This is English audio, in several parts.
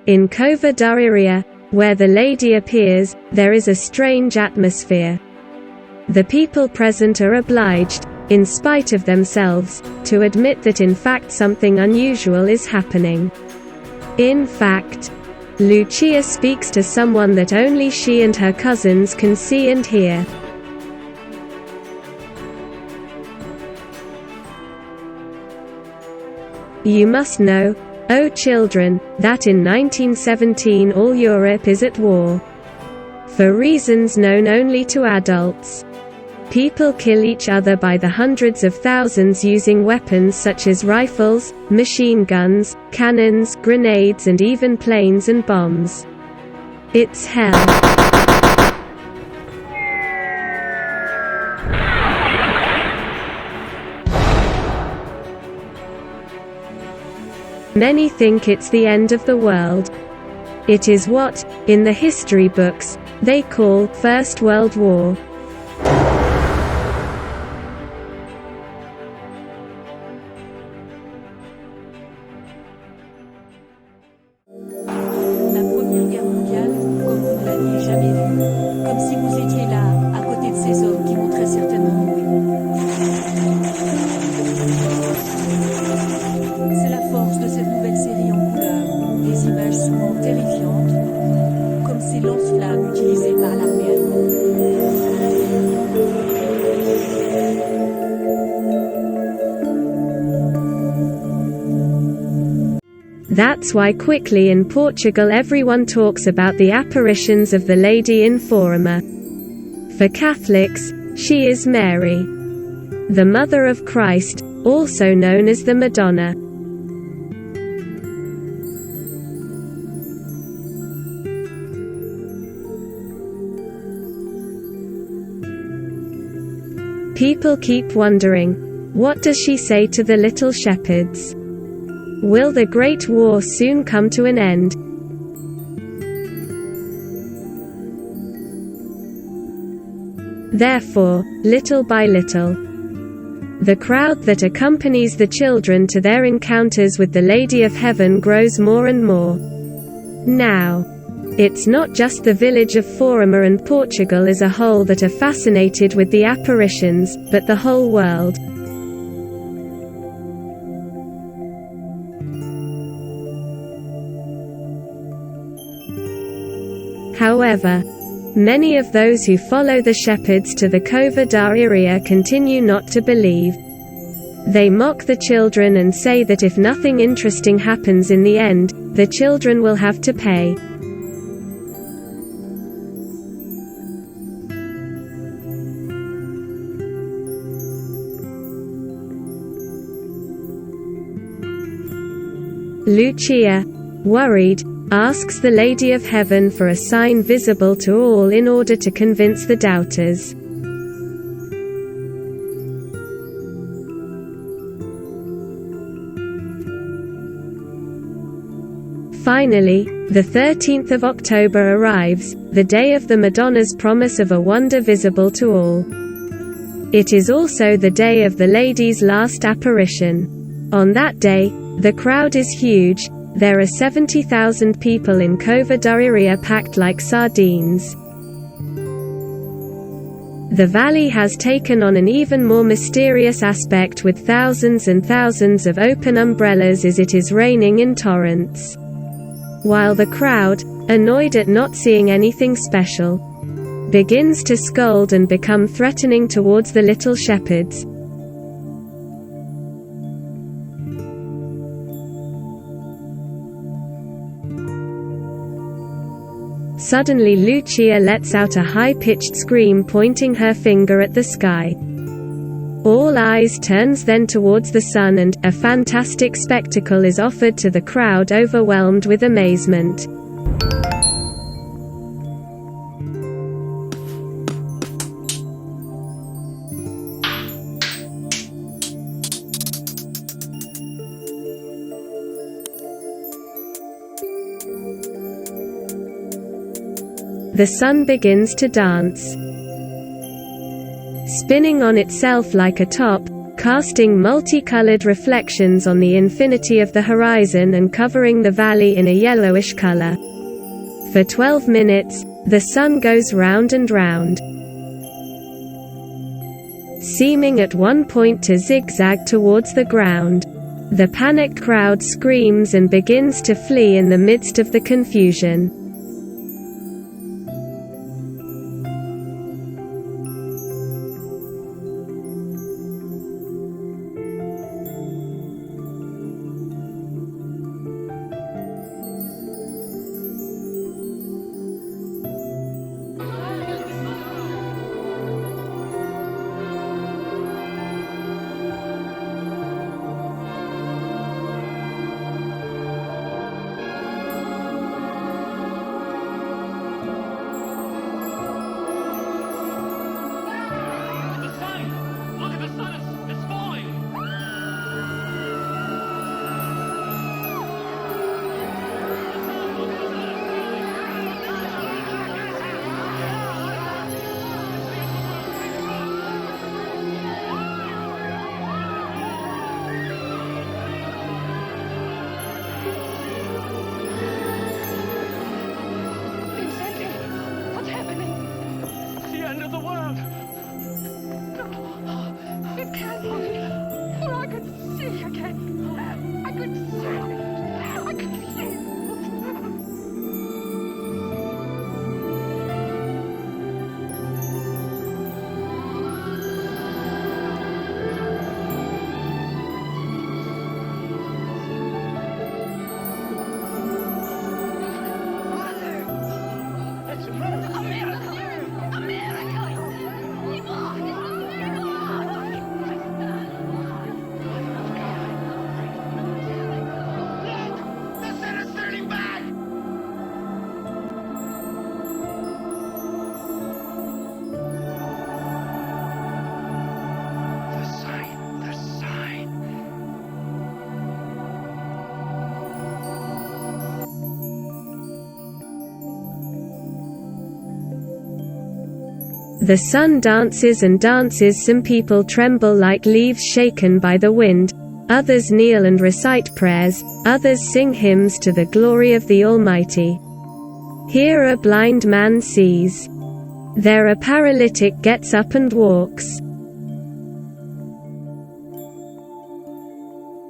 In Cova da Iria, where the lady appears, there is a strange atmosphere. The people present are obliged, in spite of themselves, to admit that in fact something unusual is happening. In fact, Lucia speaks to someone that only she and her cousins can see and hear. You must know, O children, that in 1917 all Europe is at war. For reasons known only to adults. People kill each other by the hundreds of thousands using weapons such as rifles, machine guns, cannons, grenades and even planes and bombs. It's hell. Many think it's the end of the world. It is what, in the history books, they call First World War. La Première Guerre mondiale, comme vous ne l'aviez jamais vue, comme si vous étiez là, à côté de ces hommes qui vont très certainement mourir. C'est la force de cette nouvelle série en couleur, des images souvent terrifiantes, comme ces lance-flammes utilisées par l'armée allemande. That's why quickly in Portugal everyone talks about the apparitions of the Lady in Fátima. For Catholics, she is Mary, the Mother of Christ, also known as the Madonna. People keep wondering, what does she say to the little shepherds? Will the Great War soon come to an end? Therefore, little by little, the crowd that accompanies the children to their encounters with the Lady of Heaven grows more and more. Now, it's not just the village of Fátima and Portugal as a whole that are fascinated with the apparitions, but the whole world. However, many of those who follow the shepherds to the Cova da Iria continue not to believe. They mock the children and say that if nothing interesting happens in the end, the children will have to pay. Lucia, worried, asks the Lady of Heaven for a sign visible to all in order to convince the doubters. Finally, the 13th of October arrives, the day of the Madonna's promise of a wonder visible to all. It is also the day of the Lady's last apparition. On that day, the crowd is huge. There are 70,000 people in Cova da Iria packed like sardines. The valley has taken on an even more mysterious aspect with thousands and thousands of open umbrellas as it is raining in torrents. While the crowd, annoyed at not seeing anything special, begins to scold and become threatening towards the little shepherds. Suddenly Lucia lets out a high-pitched scream pointing her finger at the sky. All eyes turns then towards the sun and a fantastic spectacle is offered to the crowd overwhelmed with amazement. The sun begins to dance. Spinning on itself like a top, casting multicolored reflections on the infinity of the horizon and covering the valley in a yellowish color. For 12 minutes, the sun goes round and round, seeming at one point to zigzag towards the ground. The panicked crowd screams and begins to flee in the midst of the confusion. The sun dances and dances. Some people tremble like leaves shaken by the wind, others kneel and recite prayers, others sing hymns to the glory of the Almighty. Here a blind man sees. There a paralytic gets up and walks.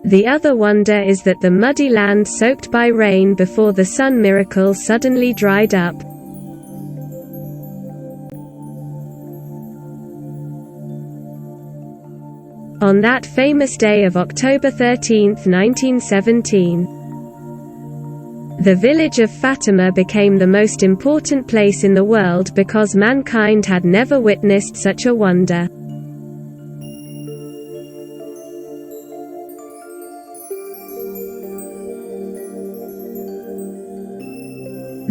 The other wonder is that the muddy land soaked by rain before the sun miracle suddenly dried up. On that famous day of October 13, 1917, the village of Fatima became the most important place in the world because mankind had never witnessed such a wonder.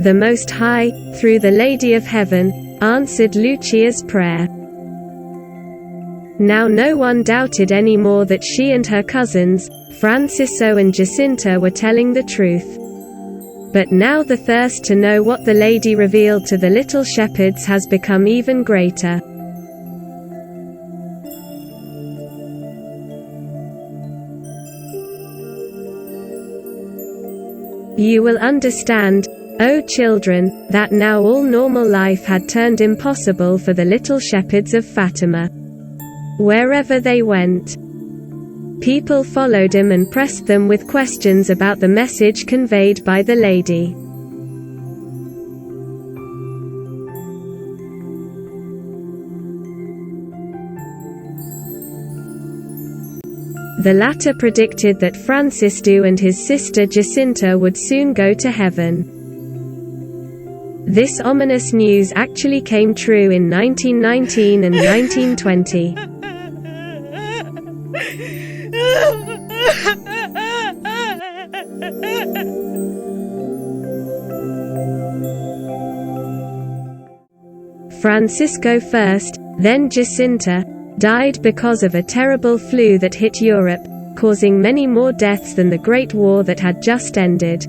The Most High, through the Lady of Heaven, answered Lucia's prayer. Now no one doubted anymore that she and her cousins, Francisco and Jacinta, were telling the truth. But now the thirst to know what the lady revealed to the little shepherds has become even greater. You will understand, O children, that now all normal life had turned impossible for the little shepherds of Fatima. Wherever they went, people followed them and pressed them with questions about the message conveyed by the lady. The latter predicted that Francisco and his sister Jacinta would soon go to heaven. This ominous news actually came true in 1919 and 1920. Francisco first, then Jacinta, died because of a terrible flu that hit Europe, causing many more deaths than the Great War that had just ended.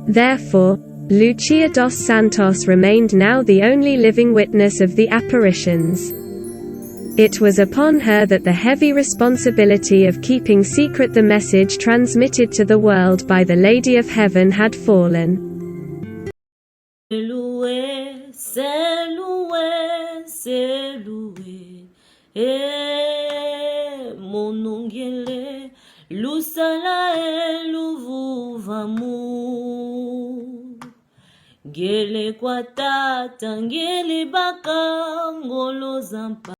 Therefore, Lucia dos Santos remained now the only living witness of the apparitions. It was upon her that the heavy responsibility of keeping secret the message transmitted to the world by the Lady of Heaven had fallen. C'est loué, c'est loué, c'est loué. Mon ongele, lusala luvuvamu. Gele kwa tata, ngele baka ngolo zampa.